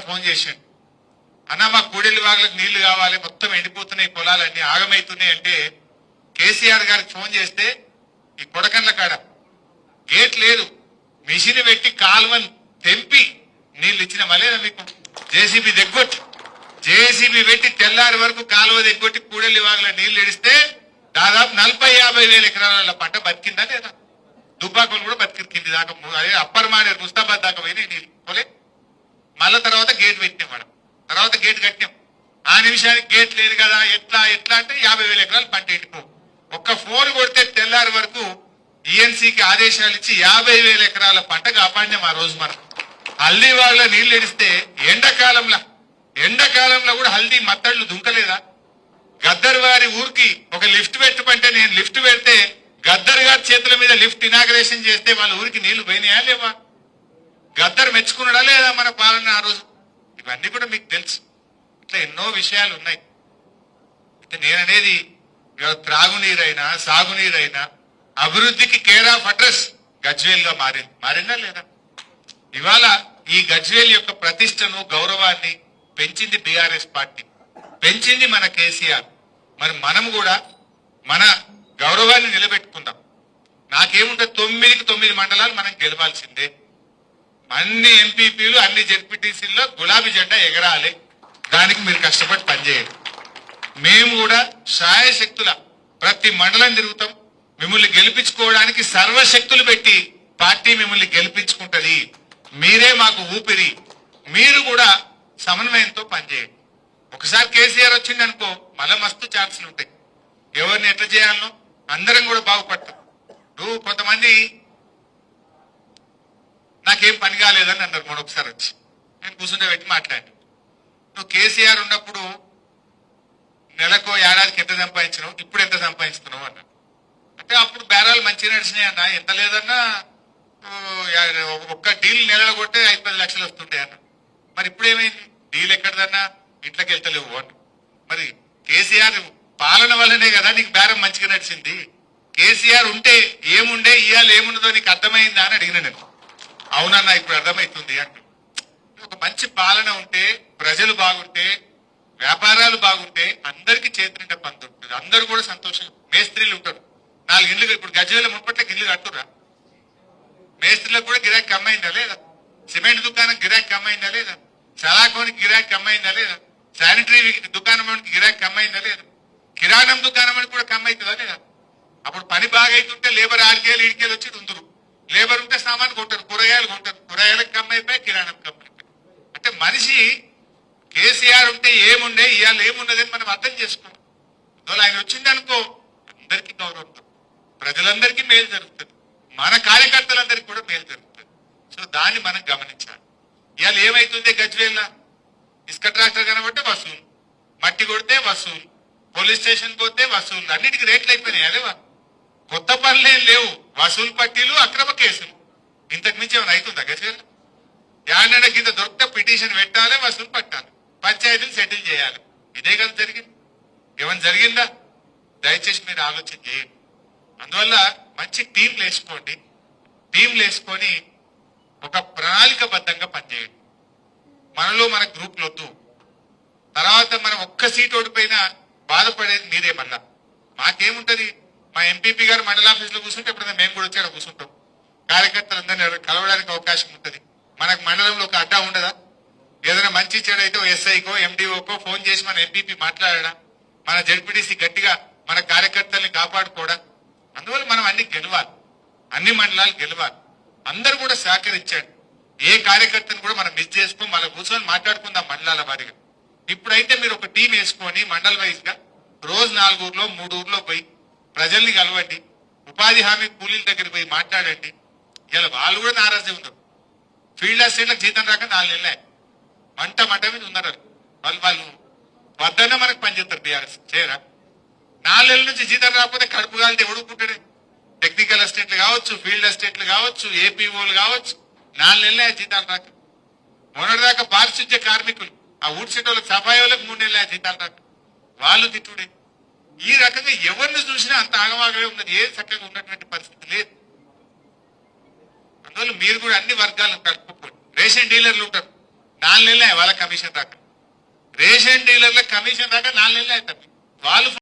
Phone చేసిండు, అన్న మా కూడెల్లి వాగులకు నీళ్లు కావాలి, మొత్తం ఎండిపోతున్నాయి, పొలాలన్నీ ఆగమైతున్నాయి అంటే కేసీఆర్ గారికి ఫోన్ చేస్తే ఈ కొడకండ్ల కాడ గేట్ లేదు, మిషన్ పెట్టి కాలువను తెంపి నీళ్లు ఇచ్చిన మళ్ళీ మీకు జేసీబీ దిగ్గొట్టి జేసీబీ పెట్టి తెల్లారి వరకు కాలువ దిగ్గొట్టి కూడెల్లి వాగుల నీళ్లు ఇడిస్తే దాదాపు 40-50 వేల ఎకరాల పంట బతికిందా లేదా? దుబ్బాకులు కూడా బతికింది దాకా, అదే అప్పర్ మానేరు ముస్తాబాద్ దాకా పోయినాయి నీళ్ళు పోలే. మళ్ళా తర్వాత గేట్ పెట్టినాం మనం, తర్వాత గేట్ కట్టినాం. ఆ నిమిషానికి గేట్ లేదు కదా, ఎట్లా ఎట్లా అంటే 50 వేల ఎకరాలు పంట ఎండిపో. ఒక్క ఫోన్ కొడితే తెల్లారి వరకు ఈఎన్సీకి ఆదేశాలు ఇచ్చి 50 వేల ఎకరాల పంట కాపాడినాం ఆ రోజు మనం. హల్దీ వాళ్ళ నీళ్లు ఎడిస్తే ఎండాకాలంలో కూడా హల్దీ మత్తళ్ళు దుంకలేదా? గద్దర్ వారి ఊరికి ఒక లిఫ్ట్ పెట్టమంటే నేను లిఫ్ట్ పెడితే గద్దర్ గారి చేతుల మీద లిఫ్ట్ ఇనాగ్రేషన్ చేస్తే వాళ్ళ ఊరికి నీళ్లు పోయినాయా లేవా? గద్దర్ మెచ్చుకున్నాడా లేదా మన పాలన ఆ రోజు? ఇవన్నీ కూడా మీకు తెలుసు. ఇట్లా ఎన్నో విషయాలు ఉన్నాయి. అయితే నేననేది త్రాగునీరైనా సాగునీరైనా అభివృద్ధికి కేర్ ఆఫ్ అడ్రస్ గజ్వేల్ గా మారిందా లేదా? ఇవాళ ఈ గజ్వేల్ యొక్క ప్రతిష్టను గౌరవాన్ని పెంచింది బీఆర్ఎస్ పార్టీ, పెంచింది మన కేసీఆర్. మరి మనం కూడా మన గౌరవాన్ని నిలబెట్టుకుందాం. నాకేముంటే 9కి 9 మండలాలు మనం గెలవాల్సిందే. అన్ని ఎంపీపీలు అన్ని జెడ్పీటీసీల్లో గులాబీ జెండా ఎగరాలి. దానికి మీరు కష్టపడి పనిచేయండి. మేము కూడా శాయశక్తుల ప్రతి మండలం తిరుగుతాం. మిమ్మల్ని గెలిపించుకోవడానికి సర్వశక్తులు పెట్టి పార్టీ మిమ్మల్ని గెలిపించుకుంటది. మీరే మాకు ఊపిరి. మీరు కూడా సమన్వయంతో పనిచేయండి. ఒకసారి కేసీఆర్ వచ్చింది అనుకో మళ్ళా మస్తు ఛాన్సులు ఉంటాయి. ఎవరిని ఎట్లా చేయాలనో అందరం కూడా బాగుపడతాం. నువ్వు కొంతమంది నాకేం పని కాలేదని అన్నారు మరొకసారి వచ్చి, నేను కూర్చుంటే పెట్టి మాట్లాడి, నువ్వు కేసీఆర్ ఉన్నప్పుడు నెలకు ఏడాదికి ఎంత సంపాదించినావు, ఇప్పుడు ఎంత సంపాదిస్తున్నావు అన్నా. అంటే అప్పుడు బేరాలు మంచిగా నడిచినాయి అన్న, ఎంత లేదన్నా ఒక్క డీల్ నెలలో కొట్టే 5-10 లక్షలు వస్తుంటాయి అన్న. మరి ఇప్పుడు ఏమైంది? డీల్ ఎక్కడదన్నా ఇంట్లోకి వెళ్తలేవు అన్న. మరి కేసీఆర్ పాలన వల్లనే కదా నీకు బేరం మంచిగా నడిచింది. కేసీఆర్ ఉంటే ఏముండే, ఇవాళ ఏమున్నదో నీకు అర్థమైందా అని అడిగిన నేను. అవునన్నా ఇప్పుడు అర్థమవుతుంది అంటే. ఒక మంచి పాలన ఉంటే, ప్రజలు బాగుంటే, వ్యాపారాలు బాగుంటే అందరికీ చేతినిండా పంత ఉంటుంది. అందరూ కూడా సంతోషంగా. మేస్త్రీలు ఉంటారు, 4 ఇళ్ళు, ఇప్పుడు గజ్వేల్ మున్పట్లకి ఇల్లు కట్టురా, మేస్త్రీలకు కూడా గిరాకీ కమ్మైందా లేదా? సిమెంట్ దుకాణం గిరాకీ కమ్మైందా లేదా? సలాకోనికి గిరాకీ కమ్మైందా లేదా? శానిటరీ దుకాణం గిరాకీ కమ్మైందా లేదా? కిరాణం దుకాణం కూడా కమ్మైతుందా లేదా? అప్పుడు పని బాగా అవుతుంటే లేబర్ 6 ఈడికేలు వచ్చి ఉందరు, లేబర్ ఉంటే సామాన్ కొంటారు, కూరగాయలు కొంటారు, కూరగాయలకు కమ్మైపోయి కిరాణం కమ్మైపోయి. అంటే మనిషి కేసీఆర్ ఉంటే ఏముండే, ఇవాళ ఏమున్నదని మనం అర్థం చేసుకోం. అందువల్ల ఆయన వచ్చిందనుకో అందరికీ గౌరవం, ప్రజలందరికీ మేలు జరుగుతుంది, మన కార్యకర్తలందరికీ కూడా మేలు జరుగుతుంది. సో దాన్ని మనం గమనించాలి. ఇవాళ ఏమైతుంది గజ్వేల్, ఇసుక ట్రాక్టర్ కనబట్టే వసూలు, మట్టి కొడితే వసూలు, పోలీస్ స్టేషన్ పోతే వసూలు, అన్నిటికీ రేట్లు అయిపోయినాయి. అదేవా కొత్త పనులేం లేవు, వసూలు పట్టీలు, అక్రమ కేసులు. ఇంతకు మించి ఏమైనా అవుతుందా గజ్వేల్? యాడన కింద దొరికితే పిటిషన్ పెట్టాలి, వసూలు పట్టాలి, పంచాయతీలు సెటిల్ చేయాలి. ఇదే కదా జరిగింది. ఏమైనా జరిగిందా? దయచేసి మీరు ఆలోచన చేయండి. అందువల్ల మంచి టీంలు వేసుకోండి. టీంలు వేసుకొని ఒక ప్రణాళికబద్ధంగా పనిచేయండి. మనలో మన గ్రూప్లు వద్దు. తర్వాత మనం ఒక్క సీట్ ఓడిపోయినా బాధపడేది మీరే. మళ్ళా మాకేముంటది, మా ఎంపీపీ గారు మండల ఆఫీసులో కూర్చుంటే ఎప్పుడైనా మేము కూడా వచ్చి కూర్చుంటాం. కార్యకర్తలందరినీ కలవడానికి అవకాశం ఉంటుంది. మనకు మండలంలో ఒక అడ్డా ఉండదా? ఏదైనా మంచి చెడు అయితే ఎస్ఐకో ఎండిఓకో ఫోన్ చేసి మన ఎంపీపీ మాట్లాడడా, మన జడ్పీటీసీ గట్టిగా మన కార్యకర్తల్ని కాపాడుకోవడం. అందువల్ల మనం అన్ని గెలవాలి, అన్ని మండలాలు గెలవాలి. అందరూ కూడా సహకరించండి. ఏ కార్యకర్తను కూడా మనం మిస్ చేసుకోం. మళ్ళీ కూర్చొని మాట్లాడుకుందాం మండలాల వారిగా. ఇప్పుడైతే మీరు ఒక టీం వేసుకొని మండల్ వైజ్ గా రోజు 4 ఊర్లో 3 ఊర్లో పోయి ప్రజల్ని కలవండి. ఉపాధి హామీ కూలీల దగ్గర పోయి మాట్లాడండి. ఇలా వాళ్ళు కూడా నారాజే ఉన్నారు. ఫీల్డ్ అసిస్టెంట్లకు జీతం రాక 4 నెలలే మంట మీద ఉన్నారు. వాళ్ళు వద్దన్న మనకు పనిచేస్తారు. బీఆర్ఎస్ చేయరా? 4 నెలల నుంచి జీతం రాకపోతే కడుపు కాలితే ఎవడుకుంటాడే? టెక్నికల్ అసిస్టెంట్లు కావచ్చు, ఫీల్డ్ అసిస్టెంట్లు కావచ్చు, ఏపీఓలు కావచ్చు, 4 నెలలే జీతాలు రాక. మొన్నటిదాకా పారిశుద్ధ్య కార్మికులు, ఆ ఊడ్చేట వాళ్ళకి, సఫాయి వాళ్ళకి 3 నెలలే జీతాలు రాక. వాళ్ళు తిట్టుడే. ఈ రకంగా ఎవరిని చూసినా అంత ఆగమాగమే ఉన్నది. ఏ చక్కగా ఉన్నటువంటి పరిస్థితి లేదు. అందువల్ల మీరు కూడా అన్ని వర్గాలను కలుపుకోండి. రేషన్ డీలర్లు ఉంటారు, 4 నెలలే వాళ్ళ కమిషన్ రాక. రేషన్ డీలర్ల కమిషన్ రాక 4 నెలలే అవుతాయి. వాళ్ళు